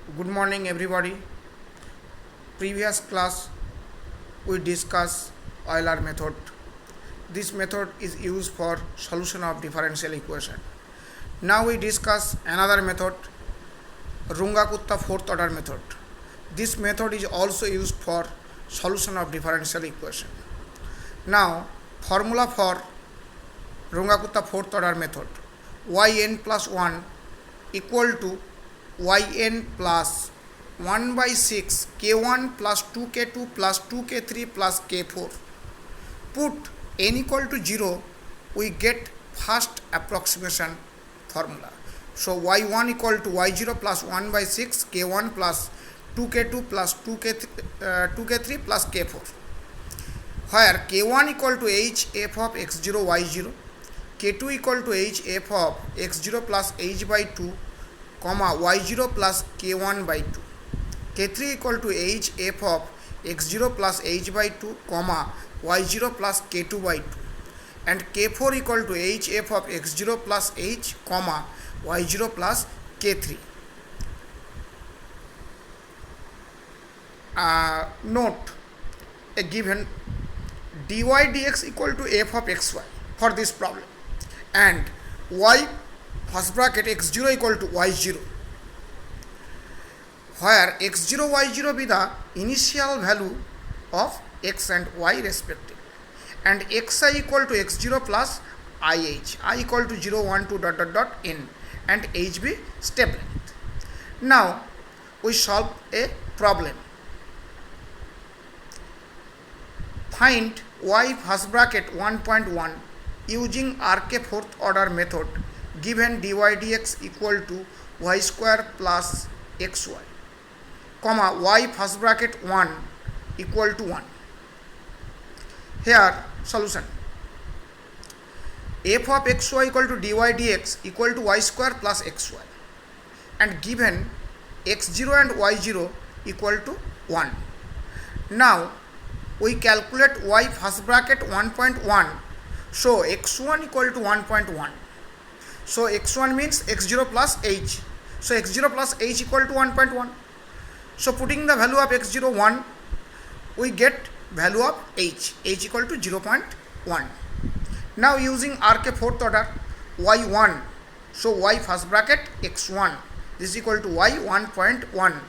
Good morning, everybody. Previous class we discussed Euler method. This method is used for solution of differential equation. Now we discuss another method, Runge-Kutta fourth order method. This method is also used for solution of differential equation. Now formula for Runge-Kutta fourth order method: yn plus 1 equal to yn plus 1 by 6 k1 plus 2k2 plus 2k3 plus k4. Put n equal to 0, we get first approximation formula. So y1 equal to y0 plus 1 by 6 k1 plus 2k2 plus 2k3 plus k4, where k1 equal to h f of x0 y0, k2 equal to h f of x0 plus h by 2, comma y0 plus k1 by 2, k3 equal to h f of x0 plus h by 2, comma y0 plus k2 by 2, and k4 equal to h f of x0 plus h, comma y0 plus k3. Note a given dy dx equal to f of xy for this problem, and y first bracket x0 equal to y0, where x0 y0 be the initial value of x and y respectively, and xi equal to x0 plus I equal to 0 1 2 dot dot dot n, and h be step length. Now we solve a problem. Find y first bracket 1.1 using RK fourth order method given dy dx equal to y square plus xy, comma y first bracket 1 equal to 1. Here solution: f of xy equal to dy dx equal to y square plus xy, and given x0 and y0 equal to 1. Now we calculate y first bracket 1.1, so x1 equal to 1.1. So x1 means x0 plus h. So x0 plus h equal to 1.1. So putting the value of x0 1, we get value of h equal to 0.1. Now using RK fourth order, y1, so y first bracket x1, this is equal to y 1.1,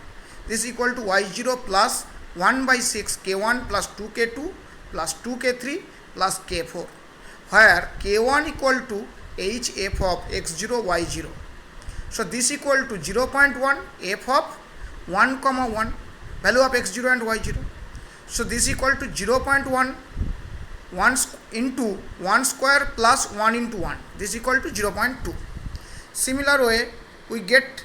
this is equal to y0 plus 1 by 6 k1 plus 2k2 plus 2k3 plus k4, where k1 equal to h f of x0 y0. So this equal to 0.1 f of 1 comma 1, value of x0 and y0. So this equal to 0.1 1 into 1 square plus 1 into 1, this equal to 0.2. Similar way we get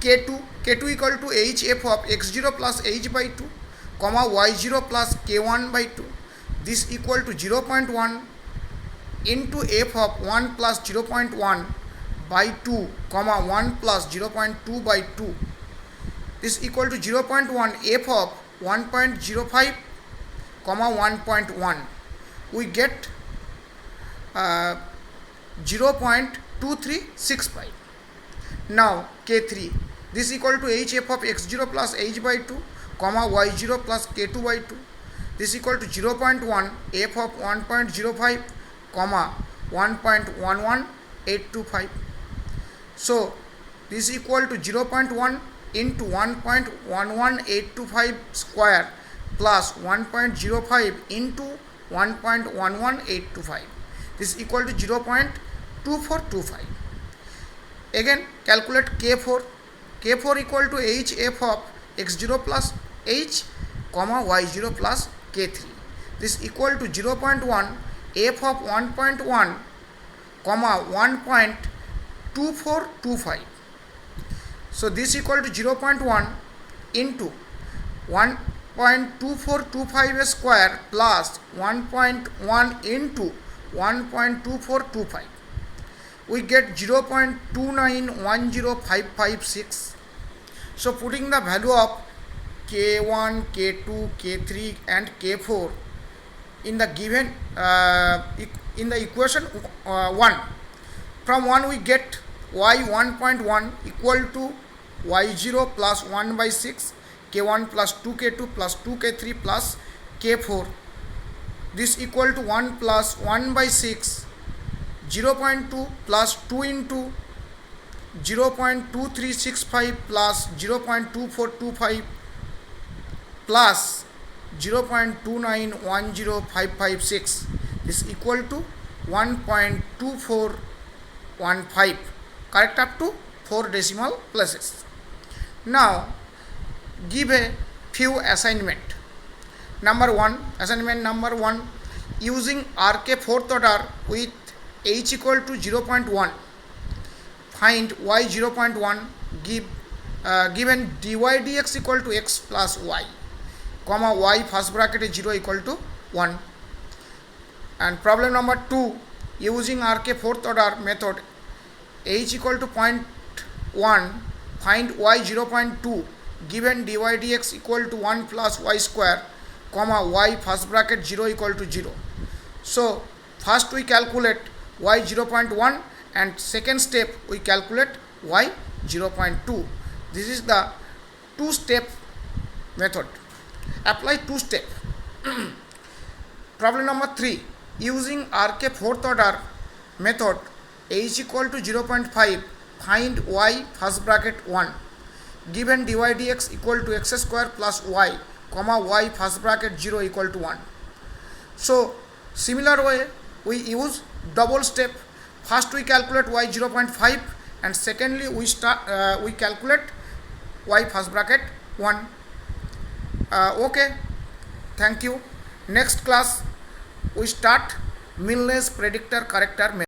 k2 equal to h f of x0 plus h by 2, comma y0 plus k1 by 2, this equal to 0.1 into f of 1 plus 0.1 by 2, comma 1 plus 0.2 by 2, this equal to 0.1 f of 1.05, comma 1.1. We get 0.2365. Now k3, this equal to h f of x0 plus h by 2, comma y0 plus k2 by 2, this equal to 0.1 f of 1.05, comma 1.11825. So this is equal to 0.1 into 1.11825 square plus 1.05 into 1.11825, this is equal to 0.2425. Again calculate k4 equal to h f of x0 plus h, comma y0 plus k3, this is equal to 0.1 f of 1.1, comma 1.2425. So this equal to 0.1 into 1.2425 square plus 1.1 into 1.2425. We get 0.2910556. So putting the value of k1, k2, k3 and k4 in the given in the equation 1, from 1 we get y 1.1 equal to y0 plus 1 by 6 k1 plus 2k2 plus 2k3 plus k4. This equal to 1 plus 1 by 6, 0.2 plus 2 into 0.2365 plus 0.2425 plus 0.2910556. This equal to 1.2415. Correct up to 4 decimal places. Now give a few assignment. Assignment number 1, using RK fourth order with h equal to 0.1, find y 0.1, given dy dx equal to x plus y, comma y first bracket is 0 equal to 1. And problem number 2, using RK fourth order method, h equal to 0.1, find y 0.2, given dy dx equal to 1 plus y square, comma y first bracket 0 equal to 0. So first we calculate y 0.1 and second step we calculate y 0.2. This is the two-step method. Apply two-step. Problem number 3, using RK fourth order method, h equal to 0.5, find y first bracket 1, given dy dx equal to x square plus y, comma y first bracket 0 equal to 1. So similar way we use double step. First we calculate y 0.5 and secondly we calculate y first bracket 1. Okay, thank you. Next class we start Milne's predictor corrector method.